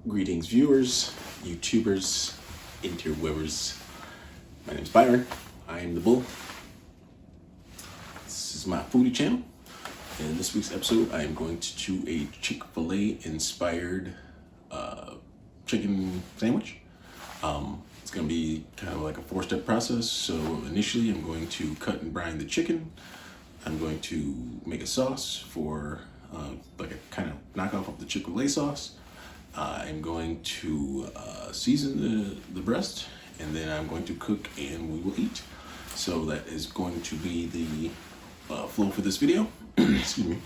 Greetings, viewers, YouTubers, interwebers. My name is Byron. I am the Bull. This is my foodie channel. In this week's episode, I am going to do a Chick-Fil-A inspired chicken sandwich. It's going to be kind of like a 4-step process. So initially, I'm going to cut and brine the chicken. I'm going to make a sauce for like a kind of knockoff of the Chick-fil-A sauce. I'm going to season the breast, and then I'm going to cook and we will eat. So that is going to be the flow for this video. Excuse me.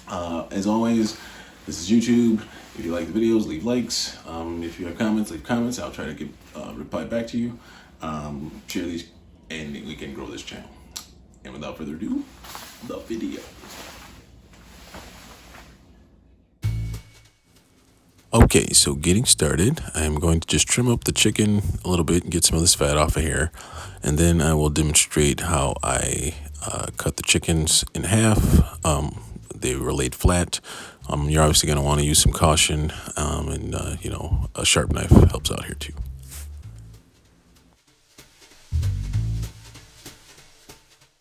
As always, this is YouTube. If you like the videos, leave likes. If you have comments, leave comments. I'll try to get reply back to you. Share these, and we can grow this channel. And without further ado, the video. Okay, so getting started, I'm going to just trim up the chicken a little bit and get some of this fat off of here. And then I will demonstrate how I cut the chickens in half. They were laid flat. You're obviously going to want to use some caution, and a sharp knife helps out here too.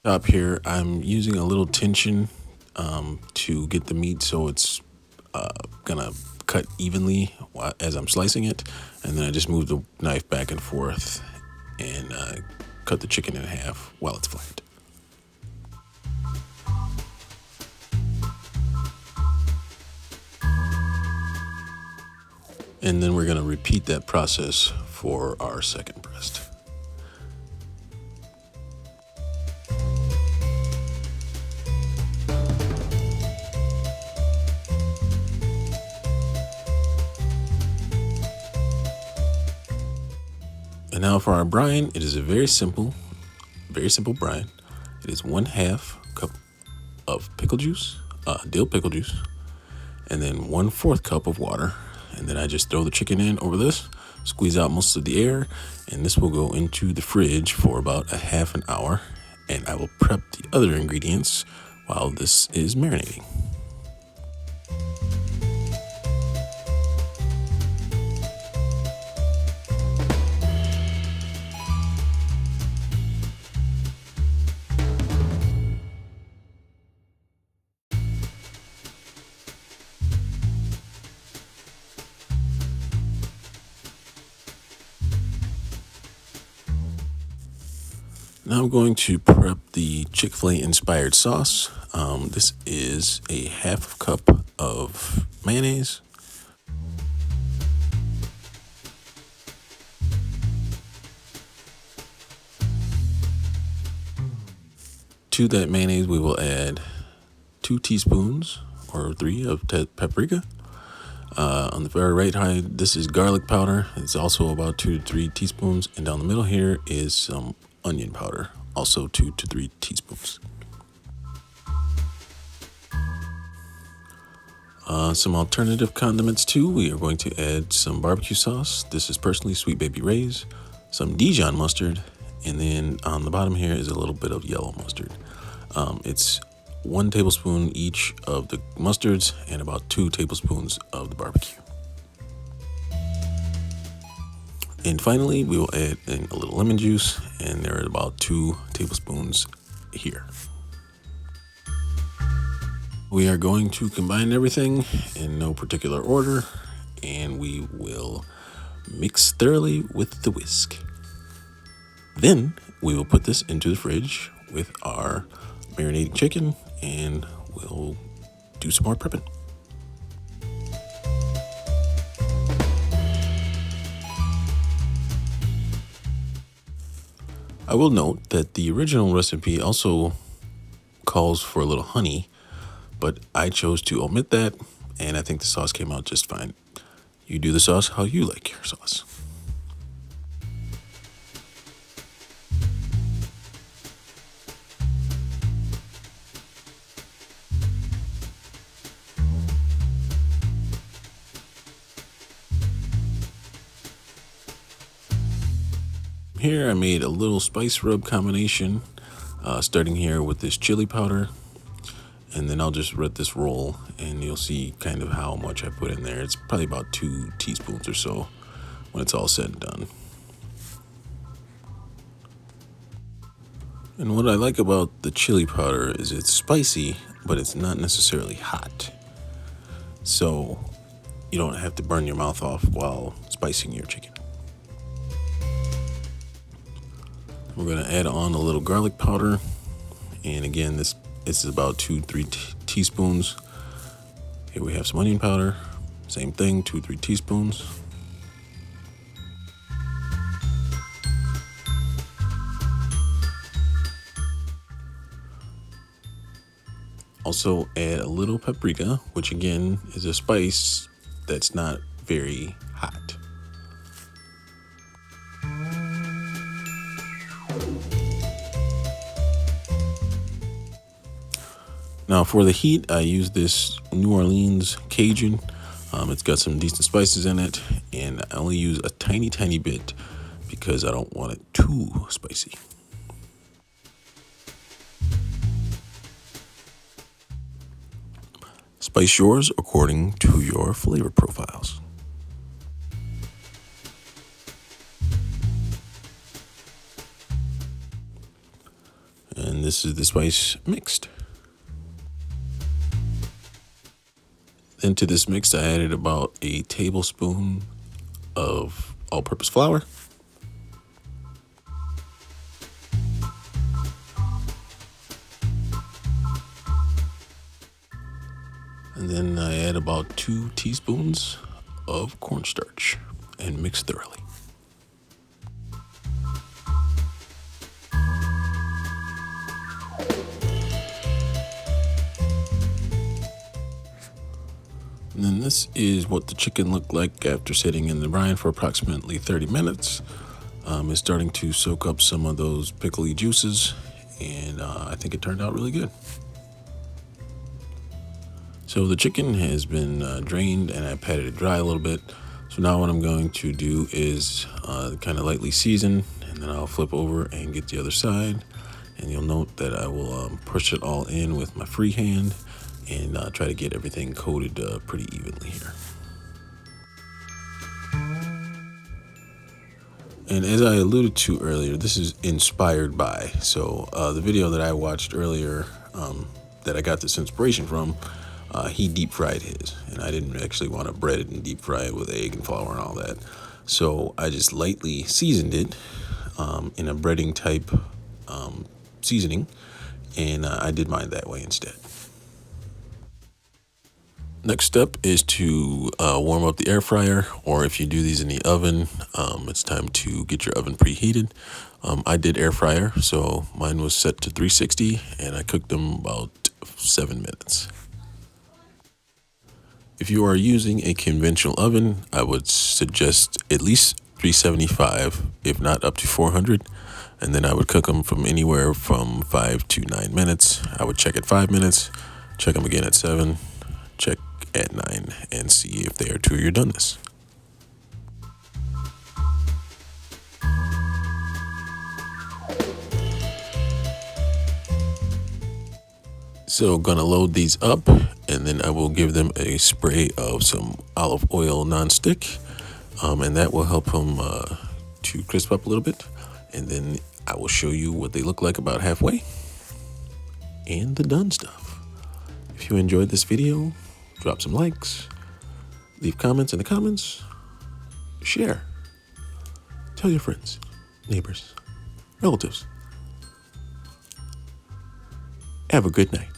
Up here, I'm using a little tension to get the meat so it's gonna cut evenly as I'm slicing it, and then I just move the knife back and forth and cut the chicken in half while it's flat. And then we're gonna repeat that process for our second breast. And now for our brine, it is a very simple brine. It is 1/2 cup of pickle juice, dill pickle juice, and then 1/4 cup of water. And then I just throw the chicken in over this, squeeze out most of the air, and this will go into the fridge for about a half an hour. And I will prep the other ingredients while this is marinating. Now I'm going to prep the Chick-fil-A inspired sauce. This is a 1/2 cup of mayonnaise, to that mayonnaise we will add 2 teaspoons or 3 of paprika. On the very right side, this is garlic powder. It's also about 2 to 3 teaspoons, and down the middle here is some onion powder, also 2 to 3 teaspoons. Some alternative condiments too. We are going to add some barbecue sauce. This is personally Sweet Baby Ray's, some Dijon mustard, and then on the bottom here is a little bit of yellow mustard. It's 1 tablespoon each of the mustards and about 2 tablespoons of the barbecue. And finally, we will add in a little lemon juice, and there are about 2 tablespoons here. We are going to combine everything in no particular order, and we will mix thoroughly with the whisk. Then we will put this into the fridge with our marinating chicken, and we'll do some more prepping. I will note that the original recipe also calls for a little honey, but I chose to omit that, and I think the sauce came out just fine. You do the sauce how you like your sauce. Here I made a little spice rub combination, starting here with this chili powder, And then I'll just let this roll, and you'll see kind of how much I put in there. It's probably about 2 teaspoons or so when it's all said and done. And what I like about the chili powder is it's spicy, but it's not necessarily hot. So you don't have to burn your mouth off while spicing your chicken. We're gonna add on a little garlic powder. And again, this is about 2-3 teaspoons. Here we have some onion powder. Same thing, 2-3 teaspoons. Also add a little paprika, which again is a spice that's not very hot. Now for the heat, I use this New Orleans Cajun. It's got some decent spices in it, and I only use a tiny bit because I don't want it too spicy. Spice yours according to your flavor profiles. And this is the spice mixed. Into this mix, I added about a tablespoon of all-purpose flour. And then I add about 2 teaspoons of cornstarch and mix thoroughly. And then this is what the chicken looked like after sitting in the brine for approximately 30 minutes. It's starting to soak up some of those pickly juices, and I think it turned out really good. So the chicken has been drained, and I patted it dry a little bit. So now what I'm going to do is kind of lightly season, and then I'll flip over and get the other side. And you'll note that I will push it all in with my free hand and try to get everything coated pretty evenly here. And as I alluded to earlier, this is inspired by. So the video that I watched earlier that I got this inspiration from, he deep fried his. And I didn't actually want to bread it and deep fry it with egg and flour and all that. So I just lightly seasoned it in a breading type seasoning. And I did mine that way instead. Next step is to warm up the air fryer, or if you do these in the oven, it's time to get your oven preheated. I did air fryer, so mine was set to 360, and I cooked them about 7 minutes. If you are using a conventional oven, I would suggest at least 375, if not up to 400, and then I would cook them from anywhere from 5 to 9 minutes. I would check at 5 minutes, check them again at 7, check at 9, and see if they are to your doneness. So gonna load these up, and then I will give them a spray of some olive oil nonstick, and that will help them to crisp up a little bit. And then I will show you what they look like about halfway and the done stuff. If you enjoyed this video, drop some likes, leave comments in the comments, share, tell your friends, neighbors, relatives. Have a good night.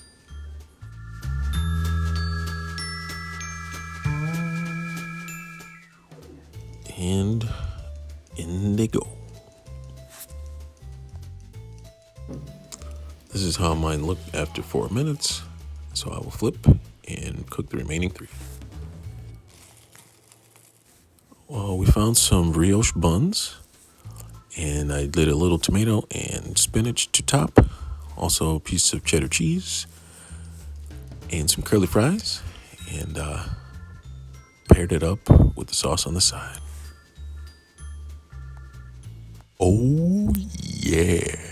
And in they go. This is how mine looked after 4 minutes. So I will flip and cook the remaining 3. Well, we found some brioche buns, and I did a little tomato and spinach to top. Also a piece of cheddar cheese and some curly fries, and paired it up with the sauce on the side. Oh yeah.